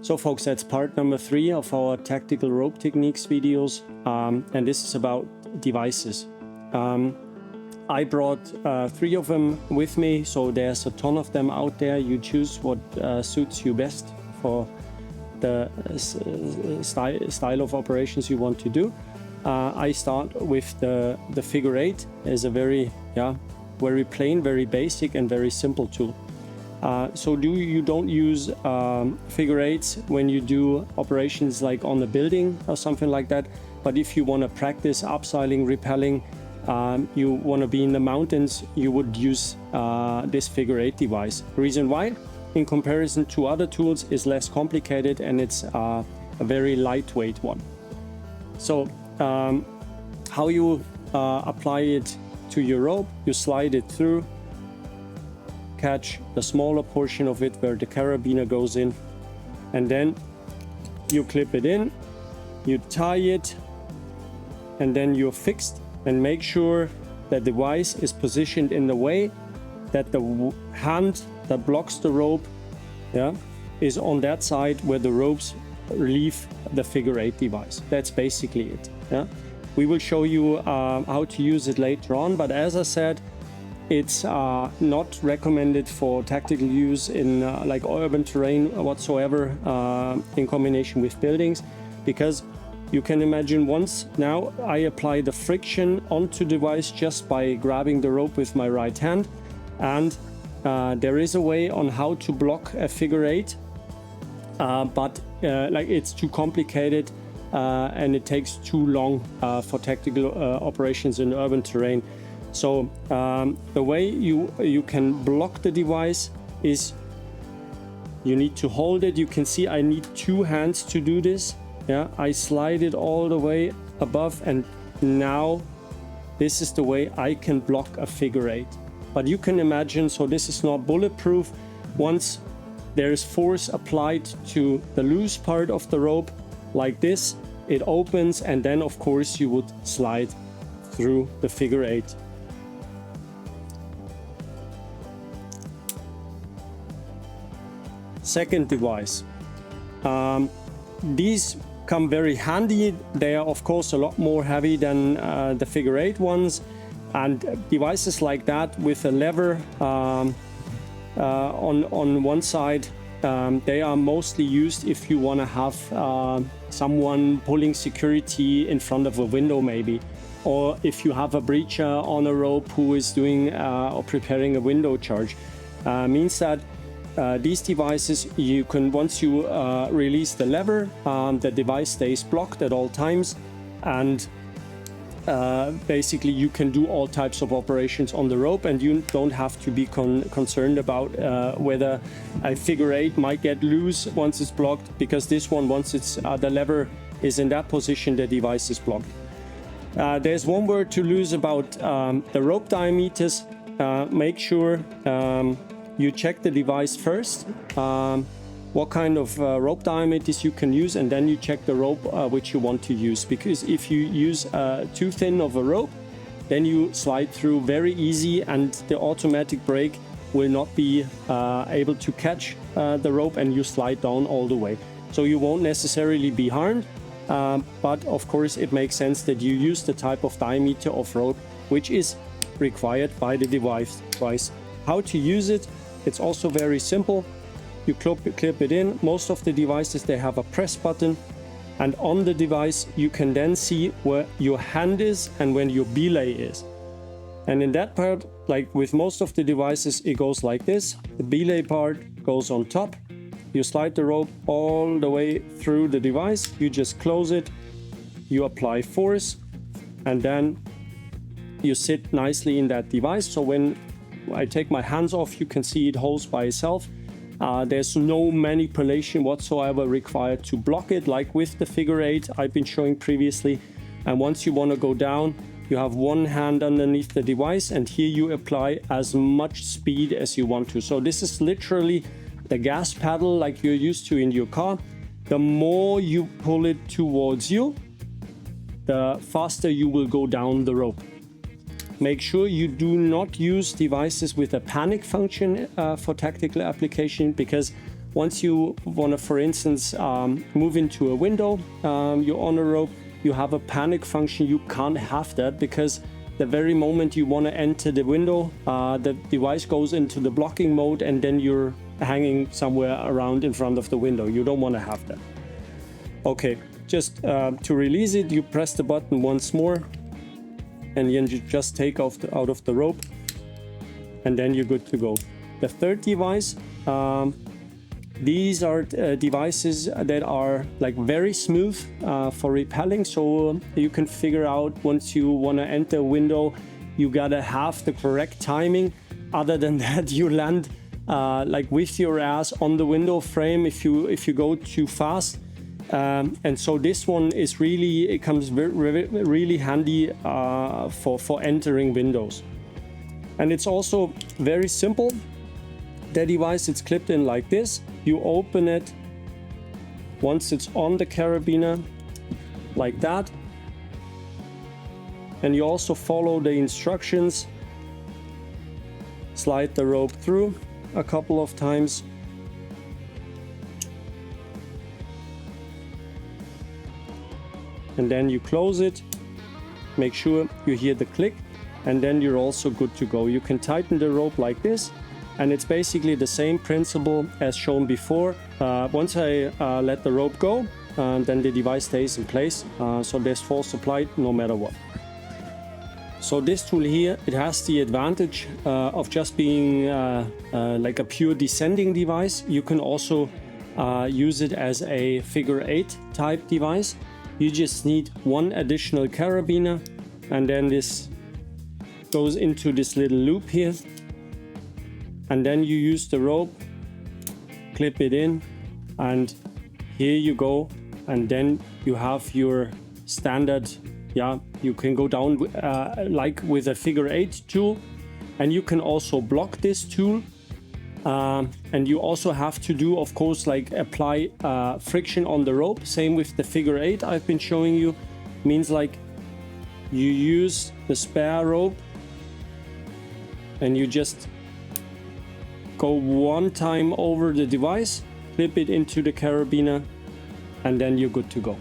So folks, that's part number 3 of our tactical rope techniques videos, and this is about devices. I brought 3 of them with me, so there's a ton of them out there. You choose what suits you best for the style of operations you want to do. I start with the figure 8 as a very plain, very basic and very simple tool. So you don't use figure 8s when you do operations like on a building or something like that. But if you want to practice upsiling, rappelling, you want to be in the mountains, you would use this figure 8 device. Reason why, in comparison to other tools, is less complicated and it's a very lightweight one. So how you apply it to your rope: you slide it through, catch the smaller portion of it where the carabiner goes in, and then you clip it in, you tie it, and then you're fixed. And make sure that the device is positioned in the way that the hand that blocks the rope is on that side where the ropes leave the figure 8 device. That's basically it. We will show you how to use it later on, but as I said, it's not recommended for tactical use in like urban terrain whatsoever, in combination with buildings, because you can imagine once now I apply the friction onto the device just by grabbing the rope with my right hand, and there is a way on how to block a figure 8, but like it's too complicated and it takes too long for tactical operations in urban terrain. So the way you can block the device is you need to hold it. You can see I need 2 hands to do this. I slide it all the way above, and now this is the way I can block a figure 8. But you can imagine, so this is not bulletproof. Once there is force applied to the loose part of the rope like this, it opens, and then of course you would slide through the figure 8. Second device. These come very handy. They are of course a lot more heavy than the figure 8 ones, and devices like that with a lever on one side, they are mostly used if you want to have someone pulling security in front of a window maybe, or if you have a breacher on a rope who is doing or preparing a window charge. Means that these devices, you can, once you release the lever, the device stays blocked at all times, and basically you can do all types of operations on the rope, and you don't have to be concerned about whether a figure 8 might get loose once it's blocked, because this one, once it's the lever is in that position, the device is blocked. There's one word to lose about the rope diameters. Make sure you check the device first, what kind of rope diameters you can use, and then you check the rope which you want to use. Because if you use too thin of a rope, then you slide through very easy, and the automatic brake will not be able to catch the rope, and you slide down all the way. So you won't necessarily be harmed, but of course it makes sense that you use the type of diameter of rope which is required by the device. How to use it? It's also very simple. You clip it in. Most of the devices, they have a press button, and on the device you can then see where your hand is and when your belay is. And in that part, like with most of the devices, it goes like this. The belay part goes on top. You slide the rope all the way through the device. You just close it. You apply force, and then you sit nicely in that device. So when I take my hands off, you can see it holds by itself. There's no manipulation whatsoever required to block it, like with the figure 8 I've been showing previously. And once you want to go down, you have one hand underneath the device, and here you apply as much speed as you want to. So this is literally the gas pedal like you're used to in your car. The more you pull it towards you, the faster you will go down the rope. Make sure you do not use devices with a panic function for tactical application, because once you want to, for instance, move into a window, you're on a rope, you have a panic function. You can't have that, because the very moment you want to enter the window, the device goes into the blocking mode, and then you're hanging somewhere around in front of the window. You don't want to have that. Okay, just to release it, you press the button once more, and then you just take out of the rope, and then you're good to go. The third device, these are devices that are like very smooth for rappelling, so you can figure out once you want to enter a window, you gotta have the correct timing. Other than that, you land like with your ass on the window frame if you go too fast. And so this one is really, it comes really handy for entering windows. And it's also very simple. The device, it's clipped in like this. You open it once it's on the carabiner, like that. And you also follow the instructions. Slide the rope through a couple of times. And then you close it. Make sure you hear the click, and then you're also good to go. You can tighten the rope like this. And it's basically the same principle as shown before. Once I let the rope go, then the device stays in place. So there's force applied no matter what. So this tool here, it has the advantage of just being like a pure descending device. You can also use it as a figure-8 type device. You just need one additional carabiner, and then this goes into this little loop here. And then you use the rope, clip it in, and here you go. And then you have your standard, you can go down like with a figure-8 tool, and you can also block this tool. And you also have to do, of course, like apply friction on the rope. Same with the figure-8 I've been showing you. Means like you use the spare rope and you just go one time over the device, clip it into the carabiner, and then you're good to go.